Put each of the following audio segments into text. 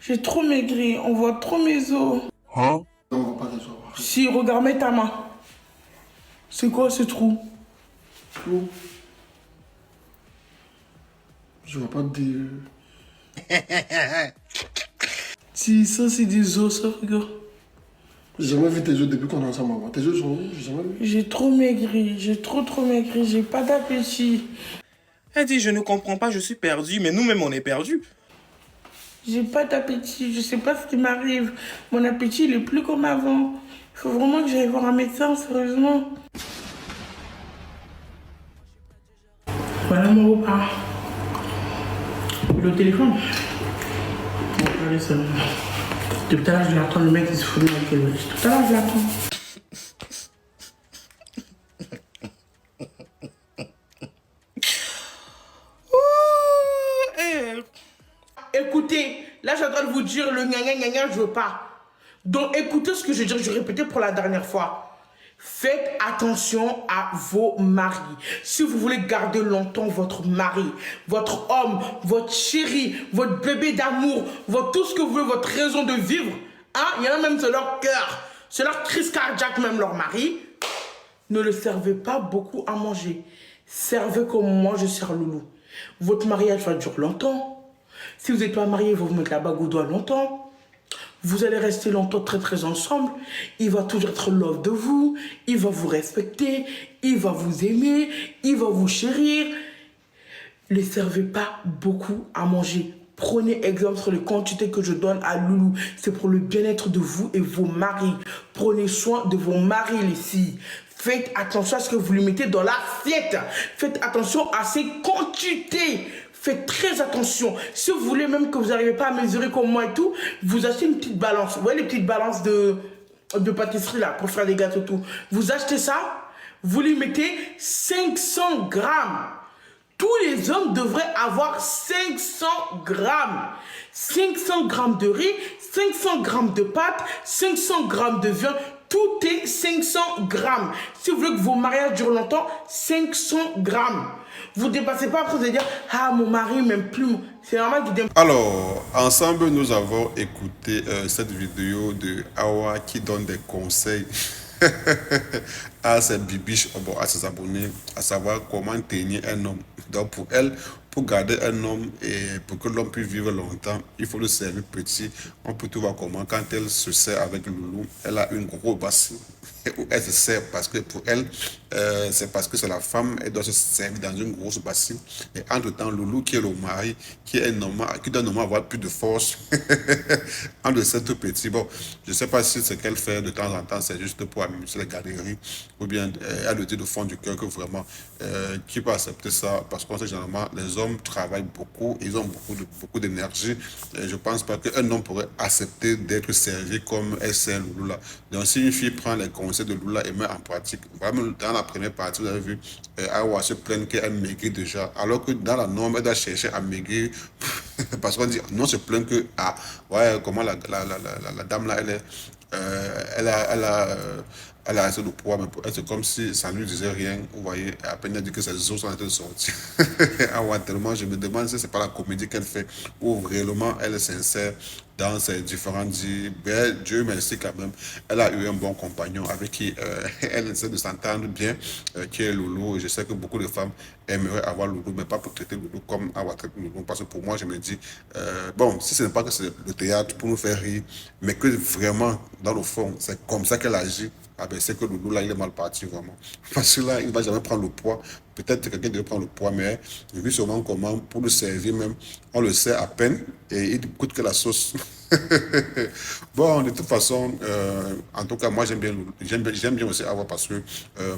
J'ai trop maigri, on voit trop mes os. Hein? Non, on va pas les os. Si, regarde, mets ta main. C'est quoi ce trou? Trou? Je vois pas de... Si, ça c'est des os, ça, regarde. J'ai jamais vu tes os depuis qu'on est ensemble avant. Tes os sont où? J'ai jamais vu. J'ai trop maigri, j'ai trop maigri, j'ai pas d'appétit. Elle dit, je ne comprends pas, je suis perdue, mais nous-mêmes, on est perdus. J'ai pas d'appétit, je sais pas ce qui m'arrive. Mon appétit, il est plus comme avant. Il faut vraiment que j'aille voir un médecin, sérieusement. Voilà mon repas. Le téléphone. Bon, allez, ça va. Depuis tout à l'heure, je l'attends, le mec, il se fout de ma gueule. Tout à l'heure, je l'attends. Écoutez, là, je suis en train de vous dire le gna je veux pas. Donc, écoutez ce que je veux dire, je vais répéter pour la dernière fois. Faites attention à vos maris. Si vous voulez garder longtemps votre mari, votre homme, votre chéri, votre bébé d'amour, tout ce que vous voulez, votre raison de vivre, hein, il y en a même, c'est leur cœur, c'est leur crise cardiaque, même leur mari, ne le servez pas beaucoup à manger. Servez comme moi, je sers Loulou. Votre mariage va durer longtemps. Si vous n'êtes pas marié, il va vous mettre la bague au doigt longtemps. Vous allez rester longtemps très ensemble. Il va toujours être love de vous. Il va vous respecter. Il va vous aimer. Il va vous chérir. Ne les servez pas beaucoup à manger. Prenez exemple sur les quantités que je donne à Loulou. C'est pour le bien-être de vous et vos maris. Prenez soin de vos maris, les filles. Faites attention à ce que vous lui mettez dans l'assiette. Faites attention à ses quantités. Faites très attention. Si vous voulez même que vous n'arrivez pas à mesurer comme moi et tout, vous achetez une petite balance. Vous voyez les petites balances de pâtisserie là, pour faire des gâteaux et tout. Vous achetez ça, vous lui mettez 500 grammes. Tous les hommes devraient avoir 500 grammes. 500 grammes de riz, 500 grammes de pâtes, 500 grammes de viande. Tout est 500 grammes. Si vous voulez que vos mariages durent longtemps, 500 grammes. Vous ne dépassez pas, après vous allez dire, ah, mon mari m'aime plus. C'est normal qu'il dépasse. Alors, ensemble, nous avons écouté cette vidéo de Awa qui donne des conseils à ses bibiches, à ses abonnés, à savoir comment tenir un homme. Donc, pour elle, pour garder un homme et pour que l'homme puisse vivre longtemps, il faut le servir petit. On peut tout voir comment, quand elle se sert avec Loulou, elle a une grosse bassine où elle se sert parce que pour elle, c'est parce que c'est la femme, elle doit se servir dans une grosse bassine. Et entre-temps, Loulou, qui est le mari, qui doit normalement avoir plus de force, entre ces tout petits. Bon, je ne sais pas si ce qu'elle fait de temps en temps, c'est juste pour amuser les galeries, ou bien elle le dit de fond du cœur que vraiment, qui peut accepter ça, parce qu'on sait généralement, les hommes travaillent beaucoup, ils ont beaucoup d'énergie. Je ne pense pas qu'un homme pourrait accepter d'être servi comme elle sert Loulou là. Donc, si une fille prend les conseils de Loulou et met en pratique, vraiment dans la première partie, vous avez vu, Awa se plaindre qu'elle maigrit déjà, alors que dans la norme, elle doit chercher à maigrir, parce qu'on dit, non, se plaint que, ah, ouais, comment la dame là, elle est, elle a assez de poids, mais pour elle, c'est comme si ça ne lui disait rien. Vous voyez, à peine elle dit que ses os sont en train de sortir. Ah ouais, tellement, je me demande si c'est pas la comédie qu'elle fait, ou réellement elle est sincère dans ses différentes vies. Ben, Dieu merci quand même. Elle a eu un bon compagnon avec qui elle essaie de s'entendre bien, qui est Loulou. Et je sais que beaucoup de femmes aimeraient avoir Loulou, mais pas pour traiter Loulou comme Awa traite Loulou. Parce que pour moi, je me dis, bon, si ce n'est pas que c'est le théâtre pour nous faire rire, mais que vraiment, dans le fond, c'est comme ça qu'elle agit. Ah ben c'est que Loulou là il est mal parti vraiment. Parce que là il ne va jamais prendre le poids. Peut-être que quelqu'un devait prendre le poids, mais vu sûrement comment pour le servir même, on le sert à peine et il ne coûte que la sauce. Bon, de toute façon, en tout cas moi j'aime bien Loulou. J'aime bien aussi avoir parce que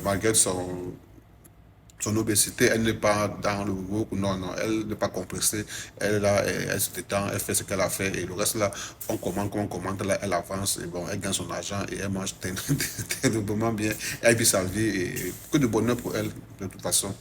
malgré son obésité, elle n'est pas dans le groupe, non, elle n'est pas complexée, elle se détend, elle fait ce qu'elle a fait, et le reste là, on commande, là, elle avance, et bon, elle gagne son argent, et elle mange terriblement bien, elle vit sa vie, et que de bonheur pour elle, de toute façon.